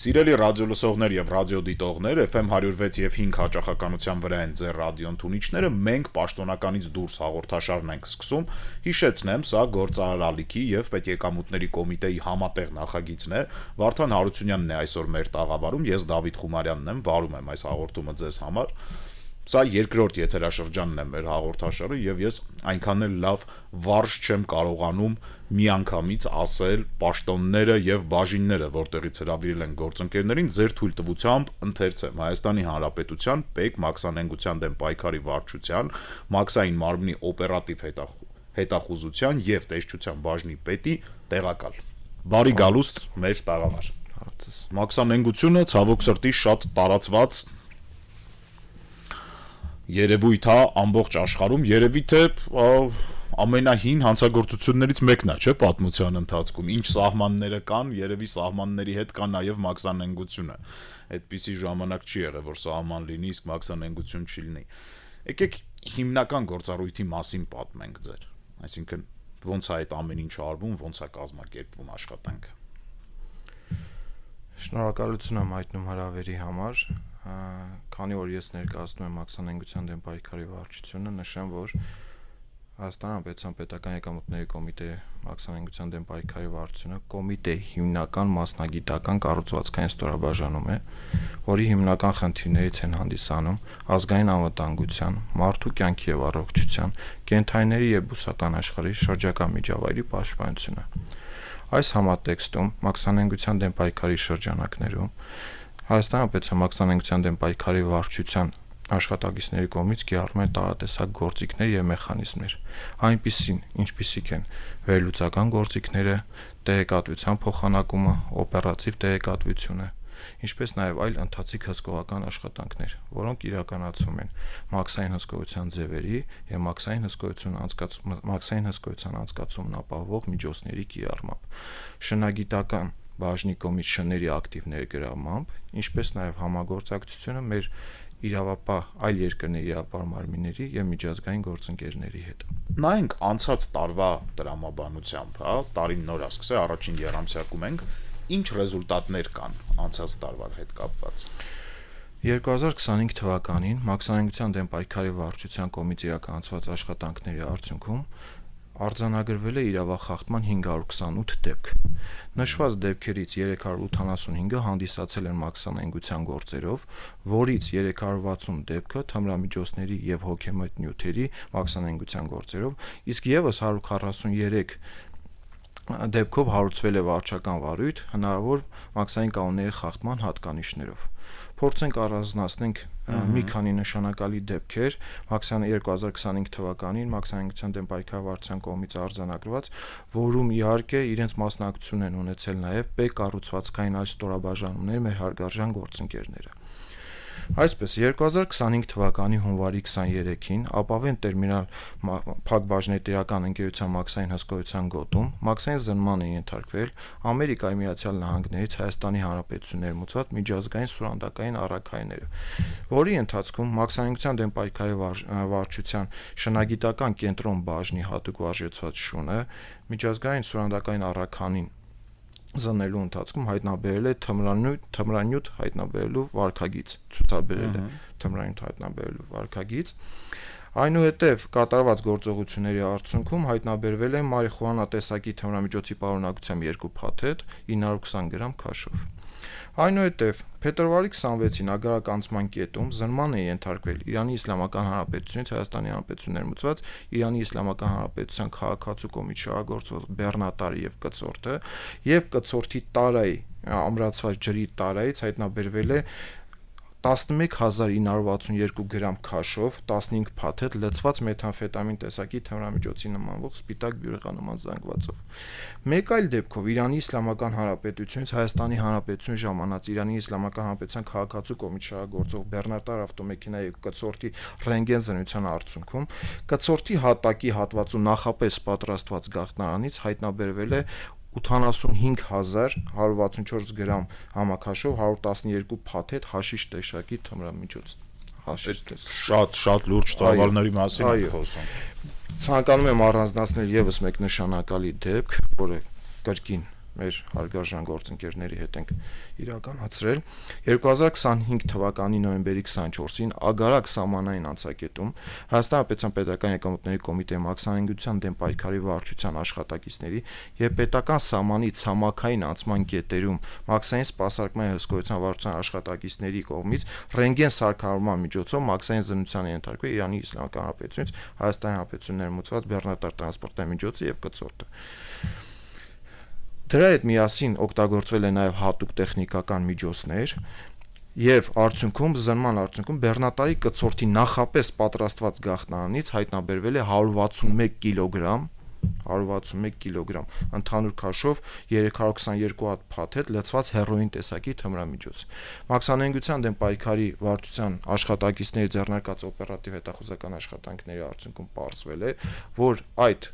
Սիրելի ռադիոլսողներ եւ ռադիոդիտողներ, FM 106 եւ 5 հաճախականության վրա են ձեր ռադիոն թունիչները, մենք պաշտոնականից դուրս հաղորդաշարն ենք սկսում։ Հիշեցնեմ, սա գործարար ալիքի եւ պետեկամուտների կոմիտեի համատեղ նախագիծն է։ Վարդան Հարությունյանն է այսօր մեր տաղավարում, ես Դավիթ Խումարյանն եմ, վարում եմ այս հաղորդումը ձեզ համար։ Սա երկրորդ եթերաշրջանն է մեր հաղորդաշարը եւ ես այնքան էլ լավ վարժ չեմ կարողանում միանգամից ասել պաշտոնները եւ բաժինները, որտեղից հրավիրել են գործընկերներին, ձեր թույլտվությամբ ընթերցեմ Հայաստանի Հանրապետության ՊԵԿ մաքսանենգության դեմ պայքարի վարչության, մաքսային մարմնի օպերատիվ հետախուզության եւ տեսչության բաժնի պետի տեղակալ։ Բարի գալուստ մեր տաղավար։ Մաքսանենգությունը ցավոք սրտի շատ տարածված երևույթ է ամբողջ աշխարհում, երևի թե ամենահին հանցագործություններից մեկն է, չէ՞, պատմության ընթացքում։ Ինչ սահմանները կան, երևի սահմանների հետ կա նաև մաքսանենգությունը։ Այդպիսի ժամանակ չի եղել, որ սահման լինի, իսկ մաքսանենգություն չլինի։ Եկեք հիմնական գործառույթի մասին պատմենք ձեր։ Այսինքն ո՞նց է այդ ամեն ինչ արվում, ո՞նց է կազմակերպվում աշխատանքը։ Շնորհակալություն եմ հայտնում հրավերի համար։ Քանի որ ես ներկայացնում եմ մաքսանենգության դեմ պայքարի վարչությունը, նշեմ, որ Հայաստանի Հանրապետության պետական եկամուտների կոմիտեի մաքսանենգության դեմ պայքարի վարչությունը կոմիտեի հիմնական մասնագիտական կառուցվածքային ստորաբաժանում է, որի հիմնական խնդիրներից են հանդիսանում ազգային անվտանգության, մարդու կյանքի եւ առողջության, կենդանիների եւ բուսական աշխարհի շրջակա միջավայրի պաշտպանությունը։ Այս համատեքստում մաքսանենգության դեմ պայքարի շրջանակներում Հայաստանի Հանրապետության մաքսանենգության դեմ պայքարի վարչության աշխատակիցների կողմից կիրառվում են տարատեսակ գործիքներ եւ մեխանիզմներ, ինչպիսիք են վերլուծական գործիքները, տեղեկատվության փոխանակումը, օպերատիվ տեղեկատվությունը, ինչպես նաեւ այլ ընթացիկ հսկողական աշխատանքներ, որոնք իրականացվում են մաքսային հսկողության ձևերի եւ մաքսային հսկողության անցկացումն ապահովող միջոցների կիրառմամբ, շնագիտական բաժնի կողմից շների ակտիվ ներգրավմամբ, ինչպես նաեւ համագործակցությունը մեր իրավապահ այլ երկրների իրավապահ մարմինների եւ միջազգային գործընկերների հետ։ Նայենք անցած տարվա դրամաբանությամբ, հա, տարին նոր է սկսել, առաջին եռամսյակում ենք, ինչ ռեզուլտատներ կան անցած տարվա հետ կապված։ 2025 թվականին մաքսանենգության դեմ պայքարի վարչության կողմից իրականացված աշխատանքների արդյունքում արձանագրվել է իրավախախտման 528 դեպք։ Նշված դեպքերից 385-ը հանդիսացել են մաքսանենգության գործերով, որից 360 դեպքը թմրամիջոցների եւ հոգեմետ նյութերի մաքսանենգության գործերով, իսկ եւս 143 դեպքով հարուցվել է վարչական վարույթ հնարավոր մաքսային կանոնների խախտման հատկանիշներով։ Փորձենք առանձնացնենք մի քանի նշանակալի դեպքեր 2025 թվականին մաքսանենգության դեմ պայքարի վարչության կողմից արձանագրված, որում իհարկե իրենց մասնակցություն են ունեցել նաև ՊԵԿ կառուցվածքային այլ ստորաբաժանումներ մեր հարգարժան գործընկերները։ Այսպես 2025 թվականի հունվարի 23-ին ապավեն տերմինալ Փակ բաժնետիրական ընկերության մաքսային հսկողության գոտում մաքսային զննման է ենթարկվել Ամերիկայի Միացյալ Նահանգներից Հայաստանի Հանրապետություն ներմուծված միջազգային սուրանդակային առաքայինները, որի ընթացքում մաքսանենգության դեմ պայքարի վարչության շնագիտական կենտրոն բաժնի հատուկ վարժեցված շունը միջազգային սուրանդակային առաքանին զննելու ընթացքում հայտնաբերել է թմրանյութ հայտնաբերելու վարքագիծ, ցուցաբերել է թմրանյութ հայտնաբերելու վարքագիծ։ Այնուհետև կատարված գործողությունների արդյունքում հայտնաբերվել է մարիխուանա տեսակի թմրամիջոցի պարունակությամբ 2 փաթեթ 920 գրամ քաշով։ Այնուհետև փետրվարի 26-ին ագարականցման կետում զննման է ենթարկվել Իրանի Իսլամական Հանրապետությունից Հայաստանի Հանրապետություն ներմուծված Իրանի Իսլամական Հանրապետության քաղաքացու կողմից շահագործված բեռնատարի եւ կցորդը եւ կցորդի տարայի ամրացված ջրի տարայից հայտնաբերվել է 11962 գրամ քաշով 15 փաթեթ լցված մեթամֆետամին տեսակի թմրամիջոցի նմանվող սպիտակ բյուրեղանման զանգվածով։ Մեկ այլ դեպքով Իրանի Իսլամական Հանրապետությունից Հայաստանի Հանրապետություն ժամանած Իրանի Իսլամական Հանրապետության քաղաքացու կողմից շահագործող բեռնատար ավտոմեքենայի կցորդի ռենտգեն զննության արդյունքում կցորդի հատակի հատվածում նախապես պատրաստված գաղտնարանից հայտնաբերվել է 85164 գրամ համաքաշով 112 փաթեթ հաշիշ տեսակի թմրամիջոց։ Շատ լուրջ ծավալների մասին է խոսում։ Ցանկանում եմ առանձնացնել եւս մեկ նշանակալի դեպք, որը կրկին մեր հարգարժան գործընկերների հետ ենք իրականացրել 2025 թվականի նոյեմբերի 24-ին Ագարակ սահմանային անցակետում Հայաստան Պետության Պետական Եկամուտների Կոմիտեի մաքսանենգության դեմ պայքարի վարչության աշխատակիցների եւ պետական սահմանի ցամաքային անցման կետերում մաքսային սպասարկման հսկողության վարչության աշխատակիցների կողմից ռենտգեն սարքավորման միջոցով մաքսային զննության ենթարկվել Իրանի Իսլամական Հանրապետությունից Հայաստանի Հանրապետություն ներմուծված բեռնատար տրանսպորտային միջոցը եւ կցորդը Դրա հետ միասին օգտագործվել է նաև հատուկ տեխնիկական միջոցներ եւ զննման արդյունքում բեռնատարի կցորդի նախապես պատրաստված գաղտնանից հայտնաբերվել է 161 կիլոգրամ ընդհանուր քաշով 322 հատ փաթեթ լցված հերոին տեսակի թմրամիջոց։ Մաքսանենգության դեմ պայքարի վարչության աշխատակիցների ձեռնարկած օպերատիվ հետախուզական աշխատանքների արդյունքում պարզվել է, որ այդ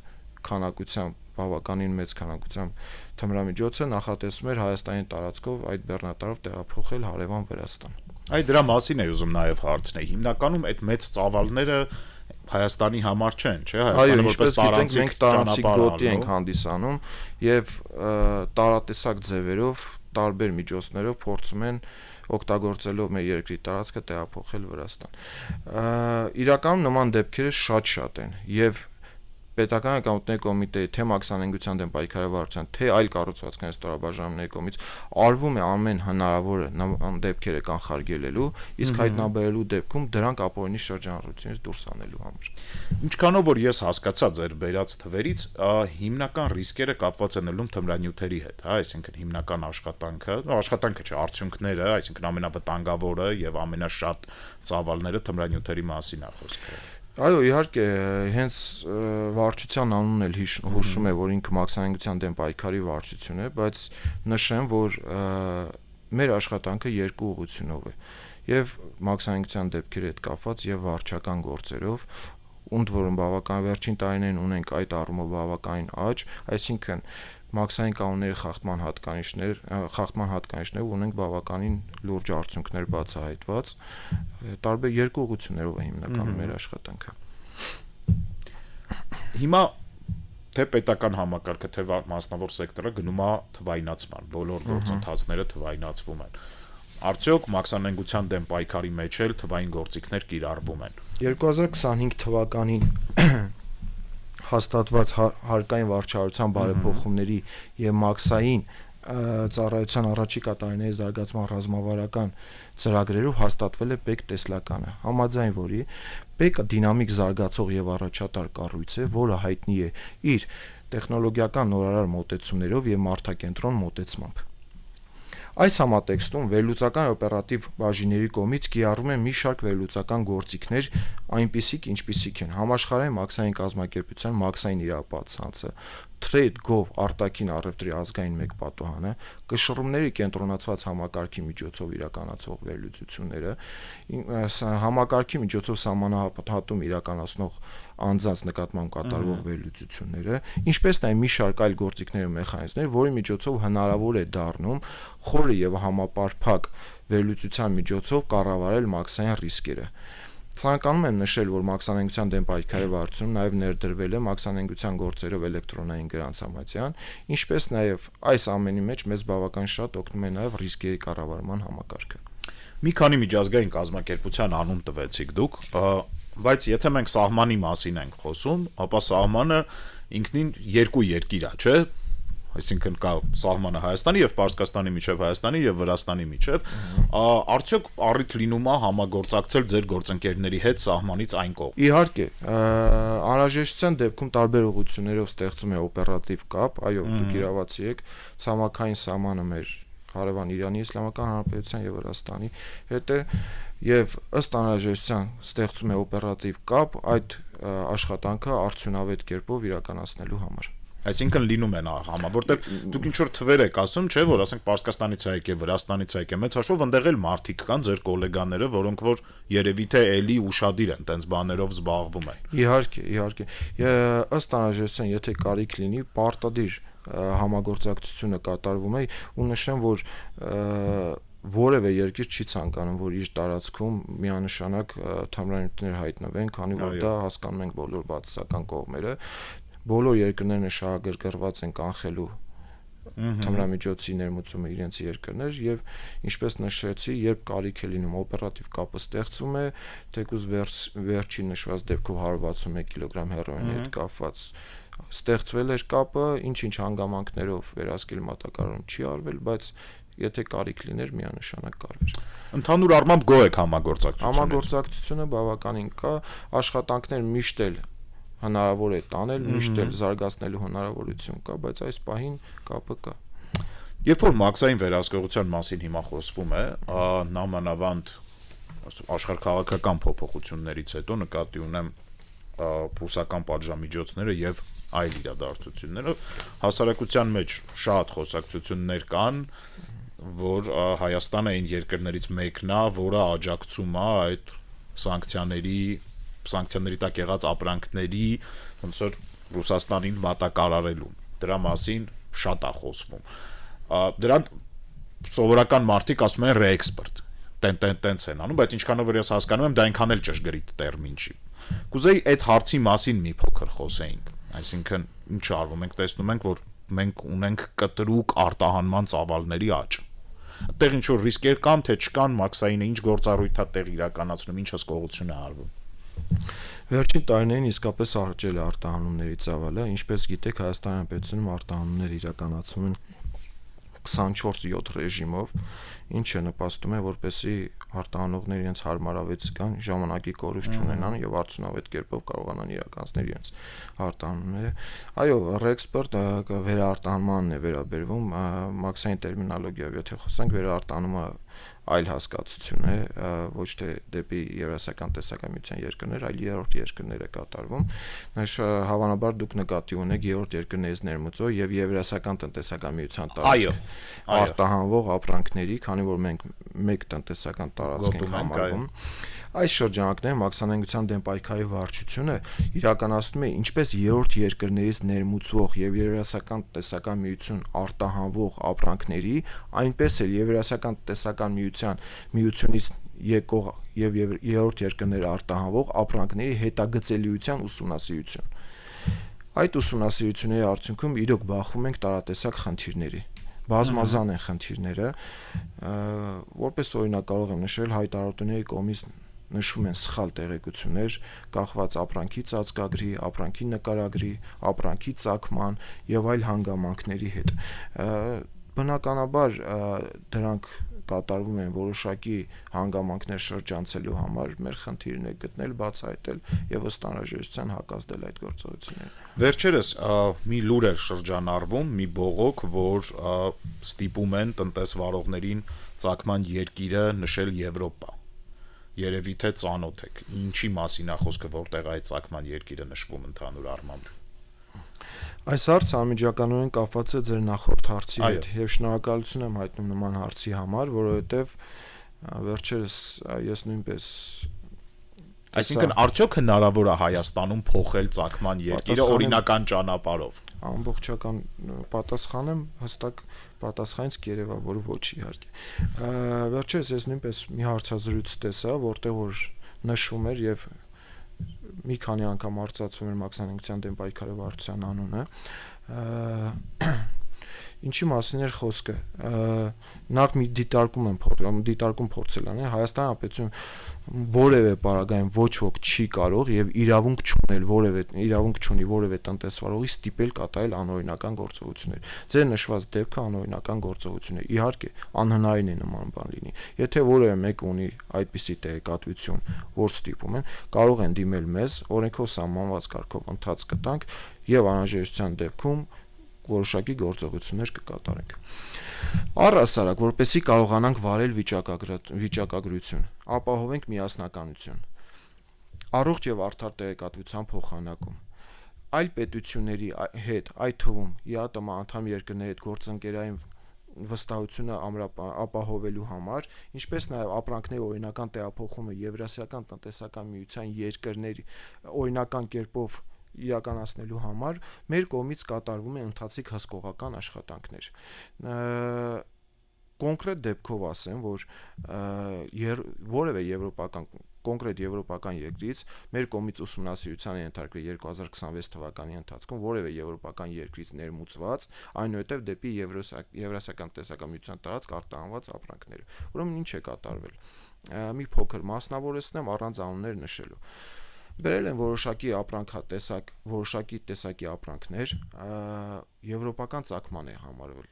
քանակությամբ բավականին մեծ քանակությամբ թմրամիջոցը նախատեսվում էր Հայաստանի տարածքով այդ բեռնատարով տեղափոխել հարևան Վրաստան։ Այդ դրա մասին է ուզում նաև հարցնել։ Հիմնականում այդ մեծ ծավալները Հայաստանի համար չեն, չէ՞, Հայաստանը որպես տարածիկ գոտի ենք հանդիսանում եւ տարատեսակ ձևերով տարբեր միջոցներով փորձում են օգտագործելով մեր երկրի տարածքը տեղափոխել Վրաստան։ Իրականում նման դեպքերը շատ են եւ Պետական եկամուտների կոմիտեի թե մաքսանենգության դեմ պայքարի վարչության թե այլ կառուցվածքային ստորաբաժանումների կողմից արվում է ամեն հնարավորը նման դեպքերը կանխարգելելու, իսկ հայտնաբերելու դեպքում դրանք ապօրինի շրջանառությունից դուրս անելու համար։ Ինչքանով որ ես հասկացա ձեր բերած թվերից, հիմնական ռիսկերը կապված են ըլում թմրանյութերի հետ, հա, այսինքն հիմնական աշխատանքը չէ, արդյունքները, այսինքն ամենավտանգավորը եւ ամենաշատ ծավալները թմրանյութերի մասին է խոսքը։ Այո, իհարկե, հենց վարչության անունն էլ հուշում է, որ ինքը մաքսանենգության դեմ պայքարի վարչություն է, բայց նշեմ, որ մեր աշխատանքը երկու ուղղությունով է, եւ մաքսանենգության դեպքերի հետ կապված եւ վարչական գործերով, ընդ որում բավական վերջին տարիներին ունենք այդ առումով բավականին աճ, այսինքն մաքսային կանոնների խախտման հատկանիշներով ունենք բավականին լուրջ արդյունքներ բացահայտված, տարբեր երկու ուղղություններով է հիմնականում մեր աշխատանքը։ Հիմա թե պետական համակարգը, թե մասնավոր սեկտորը գնում է թվայնացման, բոլոր գործընթացները թվայնացվում են։ Արդյոք մաքսանենգության դեմ պայքարի մեջ էլ թվային գործիքներ կիրառվում են։ 2025 թվականին հաստատված հարկային վարչարության բարեփոխումների եւ մաքսային ծառայության առաջիկա տարիների զարգացման ռազմավարական ծրագրերով հաստատվել է ՊԵԿ տեսլականը, համաձայն որի ՊԵԿ-ը դինամիկ զարգացող եւ առաջատար կառույց է, որը հայտնի է իր տեխնոլոգիական նորարար մոտեցումներով եւ մարդակենտրոն մոտեցմամբ։ Այս համատեքստում վերլուծական օպերատիվ բաժինների կողմից կիրառվում են մի շարք վերլուծական գործիքներ, այնպիսիք, ինչպիսիք են համաշխարհային մաքսային կազմակերպության մաքսային իրավապահ ցանցը, Trade.gov արտաքին առևտրի ազգային մեկ պատոհանը, կշռումների կենտրոնացված համակարգի միջոցով իրականացող վերլուծությունները, համակարգի միջոցով սահմանահատում իրականացնող անձանց նկատմամբ կատարվող վերլուծությունները, ինչպես նաև մի շարք այլ գործիքներ ու մեխանիզմներ, որի միջոցով հնարավոր է դառնում խորը եւ համապարփակ վերլուծության միջոցով կառավարել մաքսային ռիսկերը։ Ցանկանում եմ նշել, որ մաքսանենգության դեմ պայքարի վարչությունում նաև ներդրվել է մաքսանենգության գործերով էլեկտրոնային գրանցամատյան, ինչպես նաև այս ամենի մեջ մեզ բավական շատ օգնում է նաև ռիսկերի կառավարման համակարգը։ Մի քանի միջազգային կազմակերպության անուն տվեցիք դուք, բայց եթե մենք սահմանի մասին ենք խոսում, ապա սահմանը ինքնին երկու երկիր է, չէ՞։ Այսինքն կա սահմանը Հայաստանի եւ Պարսկաստանի միջև, Հայաստանի եւ Վրաստանի միջև, արդյոք առիթ լինում է համագործակցել ձեր գործընկերների հետ սահմանից այն կողմ։ Իհարկե, անհրաժեշտության դեպքում տարբեր ուղղություններով ստեղծում է օպերատիվ կապ, այո, դուք իրավացի եք, ցամաքային սահմանը մեր հարևան Իրանի Իսլամական Հանրապետության եւ Վրաստանի հետ է եւ ըստ անհրաժեշտության ստեղծում է օպերատիվ կապ այդ աշխատանքը արդյունավետ կերպով իրականացնելու համար։ Այսինքն լինում են համա, որտեղ դուք ինչ որ թվեր եք ասում, չէ, որ ասենք Պարսկաստանից է եկել, Վրաստանից է եկել, մեծ հաշվով ընդեղ էլ մարդիկ կան, ձեր գոլեգաները, որոնք որ երևի թե էլի ուշադիր են, տենց բաներով զբաղվում են։ Իհարկե։ Ըստ անհրաժեշտության, եթե կարիք լինի, պարտադիր համագործակցությունը կատարվում է ու նշեմ, որ որևէ երկիր չի ցանկանում, որ իր տարածքում միանշանակ թմրանյութեր հայտնվեն, քանի որ դա հասկանում ենք բոլոր բացասական կողմերը։ Բոլոր երկրներն շահագրգռված են կանխելու թմրամիջոցի ներմուծումը իրենց երկրներ եւ ինչպես նշեցի, երբ կարիք է լինում օպերատիվ կապը ստեղծվում է, թեկուզ վերջին նշված դեպքով 161 կիլոգրամ հերոինի հետ կապված ստեղծվել էր կապը, ինչ-ինչ հանգամանքներով վերահսկել մատակարարում չի արվել, բայց եթե կարիք լիներ, միանշանակ կարվեր։ Ընդհանուր առմամբ գոհ եք համագործակցությունից։ Համագործակցությունը բավականին կա, աշխատանքներ միշտ էլ հնարավոր է տանել, միշտ էլ զարգացնելու հնարավորություն կա, բայց այս պահին կապը կա։ Երբ որ մաքսային վերահսկողության մասին հիմա խոսվում է, նամանավանդ աշխարհքաղաքական փոփոխություններից հետո նկատի ունեմ բուսական պատժամիջոցները եւ այլ իրադարձությունները, հասարակության մեջ շատ խոսակցություններ կան, որ Հայաստանը այն երկրներից մեկն է, որը աջակցում է այդ սանկցիաների տակ եղած ապրանքների ոնց որ Ռուսաստանին մատակարարելուն։ Դրա մասին շատ է խոսվում։ Դրան սովորական մարդիկ ասում են ռեէքսպորտ։ Տենց են անում, բայց ինչքանով որ ես հասկանում եմ, դա այնքան էլ ճշգրիտ տերմին չի։ Կուզեի այդ հարցի մասին մի փոքր խոսեինք, այսինքն ինչ արվում ենք, տեսնում ենք, որ մենք ունենք կտրուկ արտահանման ծավալների աճ։ Այդտեղ ինչ որ ռիսկեր կան, թե չկան, մաքսայինը ինչ գործառույթ է տեղ իրականացնում, ինչ հսկողություն է արվում։ Վերջին տարիներին իսկապես աճել է արտահանումների ծավալը, ինչպես գիտեք, Հայաստանի Հանրապետությունում արտահանումներ իրականացվում են 24/7 ռեժիմով, ինչը նպաստում է, որպեսզի արտահանողները իրենց հարմարավետ զգան, ժամանակի կորուստ չունենան եւ արդյունավետ կերպով կարողանան իրականացնել իրենց արտահանումները։ Այո, ռեէքսպորտ վերարտահանմանն է վերաբերվում, մաքսային տերմինոլոգիայով եթե խոսենք, վերարտահանումը այլ հասկացություն է, ոչ թե դեպի Եվրասիական տնտեսական միության երկրներ, այլ երրորդ երկրներ է կատարվում։ Հավանաբար դուք նկատի ունեք երրորդ երկրներից ներմուծող եւ Եվրասիական տնտեսական միության տարածք արտահանվող ապրանքների, քանի որ մենք մեկ տնտեսական տարածք ենք համարվում։ Այս շրջանակներում մաքսանենգության դեմ պայքարի վարչությունը իրականացնում է ինչպես երրորդ երկրներից ներմուծվող եւ Եվրասիական տնտեսական միություն արտահանվող ապրանքների, այնպես էլ Եվրասիական տնտեսական միությունից եկող եւ երրորդ երկրներ արտահանվող ապրանքների հետագծելիության ուսումնասիրություն։ Այդ ուսումնասիրությունների արդյունքում իրոք բախվում ենք տարատեսակ խնդիրների։ Բազմազան են խնդիրները, որպես օրինակ կարող եմ նշել հայտարարությունների կողմից նշում են սխալ տեղեկություններ, կախված ապրանքի ծածկագրի, ապրանքի նկարագրի, ապրանքի ծագման եւ այլ հանգամանքների հետ։ Բնականաբար դրանք կատարվում են որոշակի հանգամանքներ շրջանցելու համար, մեր խնդիրն է գտնել, բացահայտել եւ ըստ անհրաժեշտության հակազդել այդ գործողությունները։ Վերջերս մի լուր էր շրջանառվում, մի բողոք, որ ստիպում են տնտեսվարողներին ծագման երկիրը նշել Եվրոպա։ Երևի թե ծանոթ եք, ինչի մասին է խոսքը, որտեղ այդ ծագման երկիրը նշվում ընդհանուր առմամբ։ Այս հարցը անմիջականորեն կապված է ձեր նախորդ հարցի հետ եւ շնորհակալություն եմ հայտնում նման հարցի համար, որովհետեւ վերջերս ես նույնպես Այսինքն արդյոք հնարավոր է Հայաստանում փոխել ծագման երկիրը օրինական ճանապարհով։ Ամբողջական պատասխան եմ, հստակ պատասխանից կերևա, որ ոչ իհարկե։ Վերջերս ես նույնպես մի հարցազրույց տեսա, որտեղ որ նշվում էր եւ մի քանի անգամ արծացվում էր մաքսանենգության դեմ պայքարի վարչության անունը։ Ինչի մասին էր խոսքը։ Նախ մի դիտարկում փորձել անել Հայաստանի Հանրապետություն որևէ պարագայում ոչ ոք չի կարող եւ իրավունք չունի որևէ տնտեսվարողի ստիպել կատարել անօրինական գործողություններ։ Ձեր նշված դեպքը անօրինական գործողություն է։ Իհարկե, անհնարին է նման բան լինի։ Եթե որևէ մեկը ունի այդպիսի տեղեկատվություն, որ ստիպում են, կարող են դիմել մեզ, օրենքով սահմանված կարգով ընթաց կտանք եւ անհրաժեշտության դեպքում որոշակի գործողություններ կկատարենք։ Առհասարակ, որպեսզի կարողանանք վարել վիճակագրություն, ապահովենք միասնականություն, առողջ եւ արդար տեղեկատվության փոխանակում, այլ պետությունների հետ, այդ թվում ԵԱՏՄ անդամ երկրների հետ գործընկերային վստահությունը ապահովելու համար, ինչպես նաեւ ապրանքների օրինական տեղափոխումը Եվրասիական տնտեսական միության երկրների օրինական կերպով իրականացնելու համար մեր կողմից կատարվում է ընթացիկ հսկողական աշխատանքներ։ Կոնկրետ դեպքով ասեմ, որ որևէ եվրոպական կոնկրետ եվրոպական երկրից մեր կողմից ուսումնասիրության ենթարկվել 2026 թվականի ընթացքում որևէ եվրոպական երկրից ներմուծված, այնուհետև դեպի Եվրասիական տնտեսական միության տարածք արտահանված ապրանքները։ Ուրեմն ինչ է կատարվել։ Մի փոքր մասնավորեցնեմ առանց անուններ նշելու։ Բերել են որոշակի տեսակի ապրանքներ, եվրոպական ծագման է համարվել,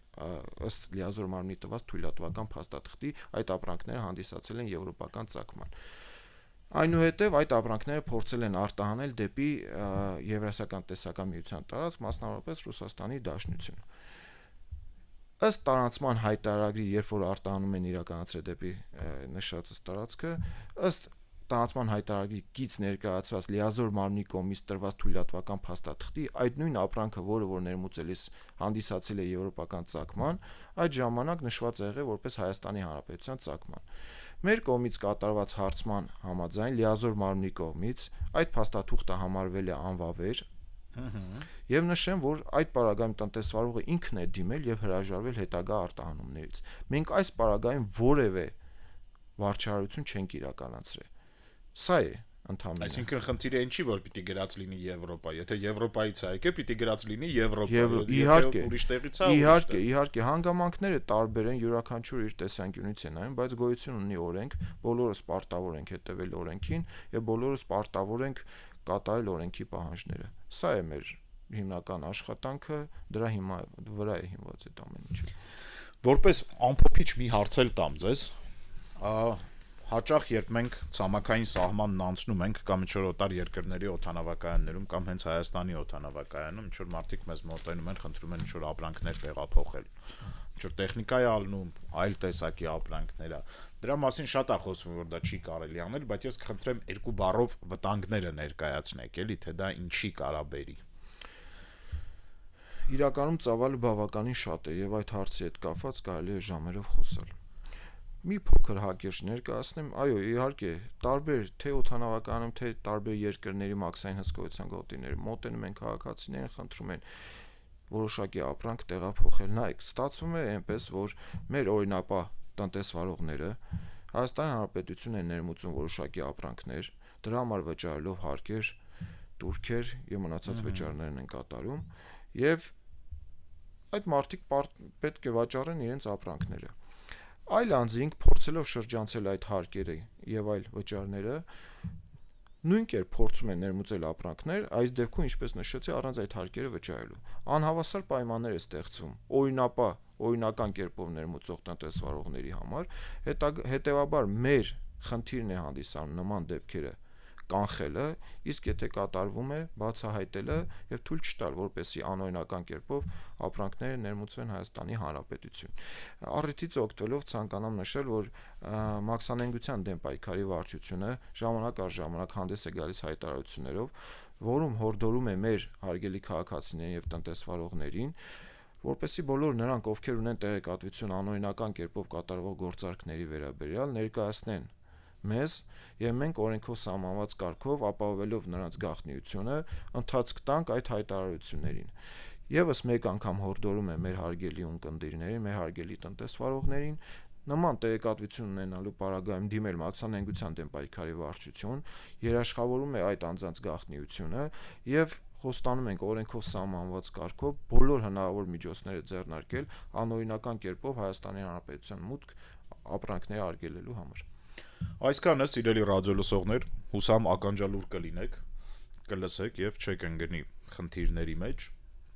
ըստ լիազոր մարմնի տված թույլատվական փաստաթղթի այդ ապրանքները հանդիսացել են եվրոպական ծագման։ Այնուհետև այդ ապրանքները փորձել են արտահանել դեպի Եվրասիական տնտեսական միության տարածք, մասնավորապես Ռուսաստանի Դաշնություն։ Ըստ տարանցման հայտարարագրի, երբ որ արտահանում են իրականացրել դեպի նշած տարածքը, ըստ տարանցման հայտարարագրի կից ներկայացված լիազոր մարմնի կողմից տրված թույլատվական փաստաթղթի, այդ նույն ապրանքը, որը որ ներմուծելիս հանդիսացել է եվրոպական ծագման, այդ ժամանակ նշված է եղել որպես Հայաստանի Հանրապետության ծագման։ Մեր կողմից կատարված հարցման համաձայն լիազոր մարմնի կողմից այդ փաստաթուղթը համարվել է անվավեր, եւ նշեմ, որ այդ պարագայում տնտեսվարողը ինքն է դիմել եւ հրաժարվել հետագա արտահանումներից։ Մենք այս պարագայում որևէ վարչարություն չենք իրականացրել։ Սա է ընդհանրապես։ Այսինքն խնդիրը ինչի որ պիտի գրած լինի Եվրոպա, եթե Եվրոպայից է եկել, պիտի գրած լինի Եվրոպա, իհարկե, ուրիշ տեղից է։ Իհարկե, հանգամանքները տարբեր են, յուրաքանչյուր իր տեսանկյունից է նայում, բայց գոյություն ունի օրենք, բոլորս պարտավոր ենք հետևել օրենքին եւ բոլորս պարտավոր ենք կատարել օրենքի պահանջները։ Սա է մեր հիմնական աշխատանքը, դրա վրա է հիմնված այդ ամեն ինչը։ Որպես ամփոփիչ մի հարց էլ տամ ձեզ, հաճախ երբ մենք ցամաքային սահմանն անցնում ենք կամ ինչ-որ օտար երկրների օդանավակայաններում կամ հենց Հայաստանի օդանավակայանում, ինչ-որ մարդիկ մեզ մոտենում են, խնդրում են ինչ-որ ապրանքներ տեղափոխել, ինչ-որ տեխնիկա է ալնում, այլ տեսակի ապրանքներ է։ Դրա մասին շատ է խոսվում, որ դա չի կարելի անել, բայց ես կխնդրեմ երկու բառով վտանգները ներկայացնեք, էլի, թե դա ինչի կարա բերի։ Իրականում ծավալը բավականին շատ է եւ այդ հարցի հետ կապված կարելի է ժամերով խոսալ։ Մի փոքր հակերճ ներկայացնեմ, այո, իհարկե, տարբեր թե օդանավակայանում, թե տարբեր երկրների մաքսային հսկողության գոտիները մոտենում են քաղաքացիներին, խնդրում են որոշակի ապրանք տեղափոխել։ Նայեք, ստացվում է այնպես, որ մեր օրինապահ տնտեսվարողները Հայաստանի Հանրապետությունն են ներմուծում որոշակի ապրանքներ, դրա համար վճարելով հարկեր, տուրքեր եւ մնացած վճարներն են կատարում, եւ այդ մարդիկ պետք է վաճառեն իրենց ապրանքները։ Այլ անձինք փորձելով շրջանցել այդ հարկերը եւ այլ վճարները, նույն կերպ փորձում են ներմուծել ապրանքներ, այս դեպքում, ինչպես նշեցի, առանց այդ հարկերը վճարելու։ Անհավասար պայմաններ է ստեղծվում օրինական կերպով ներմուծող տնտեսվարողների համար, հետեւաբար մեր խնդիրն է հանդիսանում նման դեպքերը կանխելը, իսկ եթե կատարվում է բացահայտելը եւ թույլ չտալ, որպեսզի անօրինական կերպով ապրանքները ներմուծվեն Հայաստանի Հանրապետություն։ Առիթից օգտվելով ցանկանամ նշել, որ մաքսանենգության դեմ պայքարի վարչությունը ժամանակ առ ժամանակ հանդես է գալիս հայտարարություններով, որում հորդորում է մեր հարգելի քաղաքացիներին եւ տնտեսվարողներին, որպեսզի բոլոր նրանք, ովքեր ունեն տեղեկատվություն անօրինական կերպով կատարվող գործարքների վերաբերյալ, ներկայացնեն մեզ եւ մենք օրենքով սահմանված կարգով ապահովելով նրանց գաղտնիությունը ընթացք տանք այդ հայտարարություններին։ Եվս մեկ անգամ հորդորում է մեր հարգելի ունկնդիրներին, մեր հարգելի տնտեսվարողներին նման տեղեկատվություն ունենալու պարագայում դիմել մաքսանենգության դեմ պայքարի վարչություն, երաշխավորում է այդ անձանց գաղտնիությունը եւ խոստանում ենք օրենքով սահմանված կարգով բոլոր հնարավոր միջոցները ձեռնարկել անօրինական կերպով Հայաստանի Հանրապետության մուտք ապրանքներ արգելելու համար։ Այսքանը, սիրելի ռադիոլսողներ, հուսամ ականջալուր կլինեք, կլսեք եւ չեք ընկնի խնդիրների մեջ։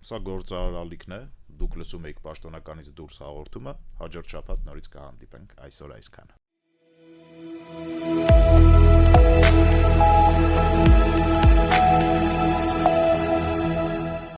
Սա գործարարալիքն է, դուք լսում եք պաշտոնականից դուրս հաղորդումը, հաջորդ շաբաթ նորից կհանդիպենք, այսօր այսքանը։